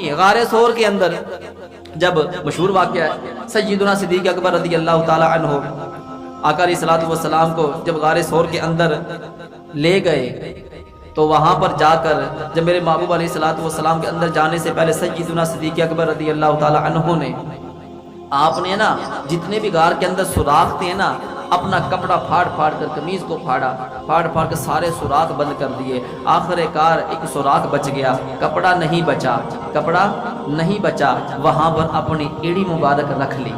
کی. غار ثور کے اندر جب مشہور واقعہ ہے سیدنا صدیق اکبر رضی اللہ تعالی عنہ آقا علیہ الصلوۃ والسلام کو جب غار ثور کے اندر لے گئے تو وہاں پر جا کر جب میرے محبوب علیہ الصلوۃ والسلام کے اندر جانے سے پہلے سیدنا صدیق اکبر رضی اللہ تعالی عنہ نے آپ نے نا جتنے بھی غار کے اندر سوراخ تھے نا اپنا کپڑا پھاڑ پھاڑ کر قمیض کو پھاڑ پھاڑ کر سارے سوراخ بند کر دیے. آخر کار ایک سوراخ بچ گیا, کپڑا نہیں بچا. وہاں پر اپنی ایڑی مبارک رکھ لی.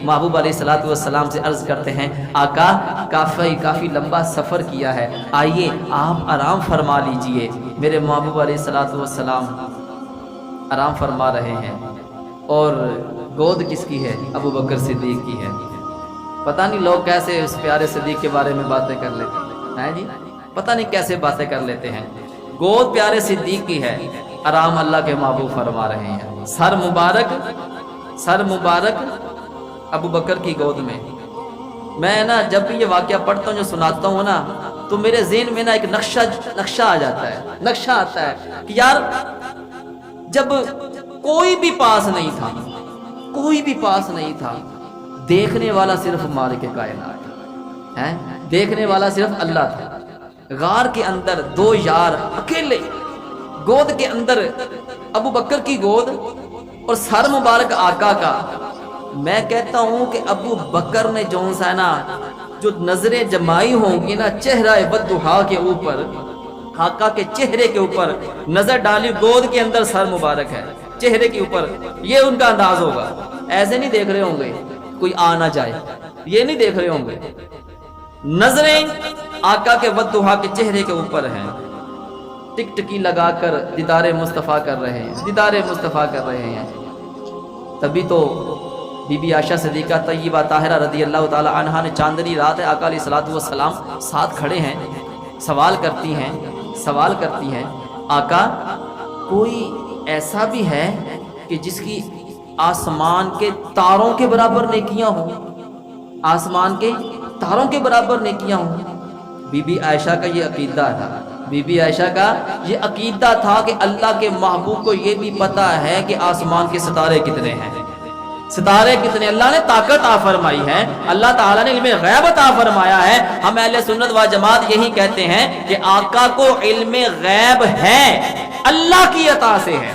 محبوب علیہ الصلوۃ والسلام سے عرض کرتے ہیں آقا کافی لمبا سفر کیا ہے, آئیے آپ آرام فرما لیجئے. میرے محبوب علیہ الصلوۃ والسلام آرام فرما رہے ہیں اور گود کس کی ہے؟ ابو بکر صدیق کی ہے. پتہ نہیں لوگ کیسے اس پیارے صدیق کے بارے میں باتیں کر لیتے ہیں جی, پتہ نہیں کیسے باتیں کر لیتے ہیں. گود پیارے صدیق کی ہے, آرام اللہ کے محبوب فرما رہے ہیں. سر مبارک ابو بکر کی گود میں. میں نا جب بھی یہ واقعہ پڑھتا ہوں جو سناتا ہوں نا تو میرے ذہن میں نا ایک نقشہ آ جاتا ہے, نقشہ آتا ہے کہ یار جب کوئی بھی پاس نہیں تھا, دیکھنے والا صرف مالک کائنات ہے, دیکھنے والا صرف اللہ تھا. غار کے اندر دو یار اکیلے, گود کے اندر ابو بکر کی گود اور سر مبارک آقا کا. میں کہتا ہوں کہ ابو بکر نے جو نظریں جمائی ہوں گی نا چہرہ بددحا کے اوپر, آقا کے چہرے کے اوپر نظر ڈالی, گود کے اندر سر مبارک ہے, چہرے کے اوپر یہ ان کا انداز ہوگا. ایسے نہیں دیکھ رہے ہوں گے کوئی آ نہ جائے, یہ نہیں دیکھ رہے ہوں گے. نظریں آقا کے وضحا کے چہرے کے اوپر ہیں, ٹک ٹکی لگا کر دیدار مصطفیٰ کر رہے ہیں. تبھی تو بی بی عائشہ صدیقہ طیبہ طاہرہ رضی اللہ تعالی عنہا نے چاندنی رات ہے, آقا علیہ الصلوۃ والسلام ساتھ کھڑے ہیں, سوال کرتی ہیں آقا کوئی ایسا بھی ہے کہ جس کی آسمان کے تاروں کے برابر نیکیاں ہوں, آسمان کے تاروں کے برابر نیکیاں ہوں. بی بی عائشہ کا یہ عقیدہ تھا کہ اللہ کے محبوب کو یہ بھی پتا ہے کہ آسمان کے ستارے کتنے ہیں, اللہ نے طاقت عطا فرمائی ہے, اللہ تعالیٰ نے علم غیب عطا فرمایا ہے. ہم اہل سنت و جماعت یہی کہتے ہیں کہ آقا کو علم غیب ہے, اللہ کی عطا سے ہے,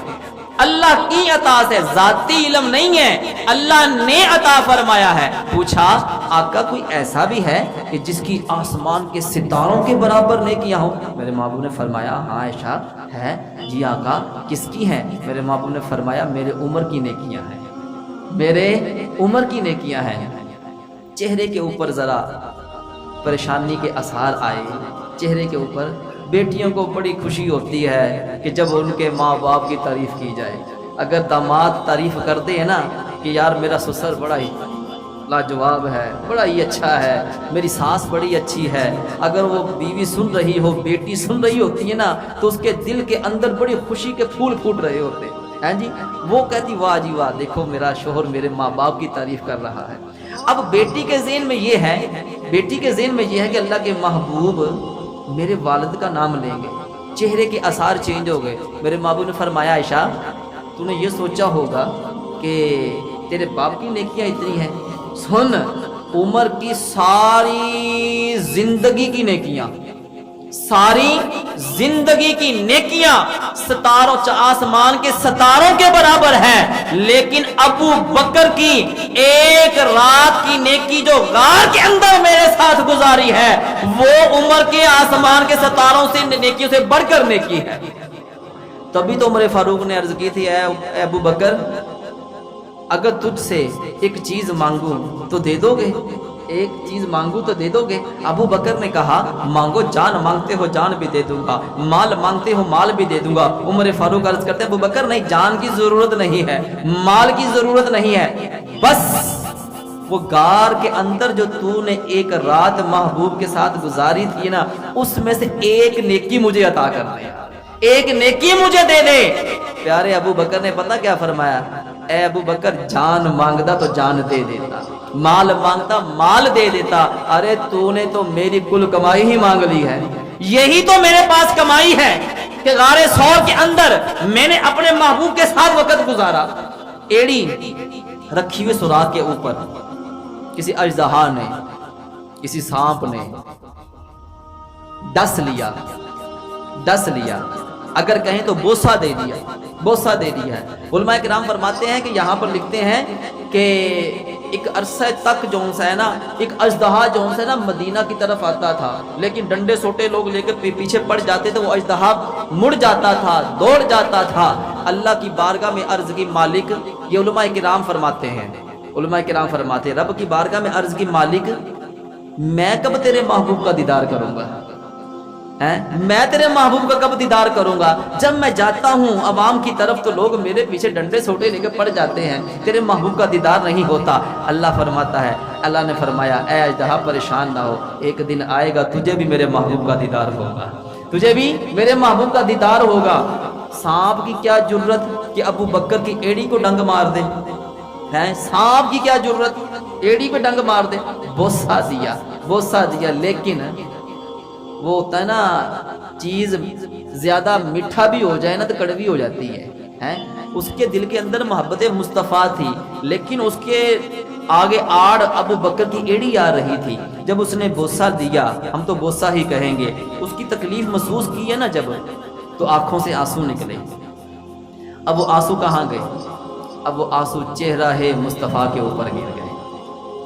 اللہ کی عطا سے, ذاتی علم نہیں ہے, اللہ نے عطا فرمایا ہے. پوچھا آقا کوئی ایسا بھی ہے کہ جس کی آسمان کے ستاروں کے برابر نیکیاں ہوں؟ میرے محبوب نے فرمایا ہاں عائشہ ہے. جی آقا کس کی ہیں؟ میرے محبوب نے فرمایا میرے عمر کی نیکیاں ہیں. چہرے کے اوپر ذرا پریشانی کے اثار آئے, چہرے کے اوپر. بیٹیوں کو بڑی خوشی ہوتی ہے کہ جب ان کے ماں باپ کی تعریف کی جائے. اگر داماد تعریف کرتے ہیں نا کہ یار میرا سسر بڑا ہی لاجواب ہے, بڑا ہی اچھا ہے, میری ساس بڑی اچھی ہے, اگر وہ بیوی سن رہی ہو, بیٹی سن رہی ہوتی ہے نا تو اس کے دل کے اندر بڑی خوشی کے پھول پھوٹ رہے ہوتے ہیں جی. وہ کہتی واہ جی واہ, دیکھو میرا شوہر میرے ماں باپ کی تعریف کر رہا ہے. اب بیٹی کے ذہن میں یہ ہے کہ اللہ کے محبوب میرے والد کا نام لیں گے, چہرے کے اثار چینج ہو گئے. میرے محبوب نے فرمایا عائشہ تو نے یہ سوچا ہوگا کہ تیرے باپ کی نیکیاں اتنی ہیں, سن عمر کی ساری زندگی کی نیکیاں ستاروں آسمان کے ستاروں کے برابر ہیں, لیکن ابو بکر کی ایک رات کی نیکی جو غار کے اندر میرے ساتھ گزاری ہے وہ عمر کے آسمان کے ستاروں سے نیکیوں سے بڑھ کر نیکی ہے. تبھی تو عمر فاروق نے عرض کی تھی اے ابو بکر اگر تجھ سے ایک چیز مانگوں تو دے دو گے؟ ابو بکر نے کہا مانگو, جان مانگتے ہو جان بھی دے دوں گا, مال مانگتے ہو مال بھی دے دوں گا. عمر فاروق عرض کرتے ہیں ابو بکر نہیں, جان کی ضرورت نہیں ہے, مال کی ضرورت نہیں ہے, بس وہ غار کے اندر جو تو نے ایک رات محبوب کے ساتھ گزاری تھی نا اس میں سے ایک نیکی مجھے عطا کر دے. ایک نیکی مجھے دے دے۔ پیارے ابو بکر نے پتہ کیا فرمایا؟ اے ابو بکر جان مانگتا تو جان دے دیتا، مال مانگتا مال دے دیتا۔ ارے تو نے تو میری کل کمائی ہی مانگ لی ہے، یہی تو میرے پاس کمائی ہے کہ غار ثور کے اندر میں نے اپنے محبوب کے ساتھ وقت گزارا۔ ایڑی رکھی ہوئے سوراخ کے اوپر کسی اژدہا نے، کسی سانپ نے ڈس لیا، اگر کہیں تو بوسہ دے دیا ہے۔ علماء کرام فرماتے ہیں کہ یہاں پر لکھتے ہیں کہ ایک عرصہ تک جو ہے نا، ایک اژدہا جو ہے نا مدینہ کی طرف آتا تھا، لیکن ڈنڈے سوٹے لوگ لے کے پیچھے پڑ جاتے تھے، وہ اژدہا مڑ جاتا تھا، دوڑ جاتا تھا۔ اللہ کی بارگاہ میں عرض کی مالک، یہ علماء کرام فرماتے ہیں، رب کی بارگاہ میں عرض کی مالک میں کب تیرے محبوب کا دیدار کروں گا؟ میں تیرے محبوب کا کب دیدار کروں گا؟ جب میں جاتا ہوں عوام کی طرف تو لوگ میرے پیچھے ڈنڈے سوٹے لے کے پڑ جاتے ہیں، تیرے محبوب کا دیدار نہیں ہوتا۔ اللہ فرماتا ہے، اللہ نے فرمایا اے اژدہا پریشان نہ ہو، ایک دن آئے گا تجھے بھی میرے محبوب کا دیدار ہوگا، تجھے بھی میرے محبوب کا دیدار ہوگا۔ سانپ کی کیا جرت کہ ابو بکر کی ایڑی کو ڈنگ مار دے؟ سانپ کی کیا جرت ایڑی پہ ڈنگ مار دے؟ بوسہ دیا، لیکن وہ ہوتا ہے نا چیز زیادہ میٹھا بھی ہو جائے نا تو کڑوی ہو جاتی ہے۔ اس کے دل کے اندر محبت مصطفیٰ تھی، لیکن اس کے آگے آڑ ابو بکر کی ایڑی آ رہی تھی۔ جب اس نے بوسہ دیا، ہم تو بوسہ ہی کہیں گے، اس کی تکلیف محسوس کی ہے نا جب، تو آنکھوں سے آنسو نکلے۔ اب وہ آنسو کہاں گئے؟ اب وہ آنسو چہرہ مصطفیٰ کے اوپر گر گئے،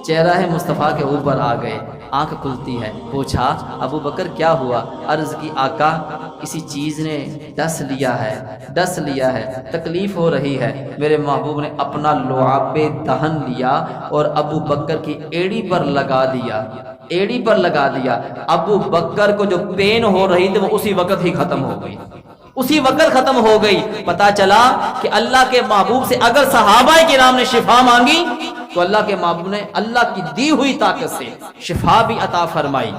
چہرہ مصطفیٰ کے اوپر آ گئے۔ آنکھ کھلتی ہے، پوچھا ابو بکر کیا ہوا؟ عرض کی آقا کسی چیز نے ڈس لیا ہے، تکلیف ہو رہی ہے۔ میرے محبوب نے اپنا لعاب دہن لیا اور ابو بکر کی ایڑی پر لگا دیا۔ ابو بکر کو جو پین ہو رہی تھی وہ اسی وقت ہی ختم ہو گئی۔ پتا چلا کہ اللہ کے محبوب سے اگر صحابہ کرام نے شفا مانگی تو اللہ کے محبوب نے اللہ کی دی ہوئی طاقت سے شفا بھی عطا فرمائی۔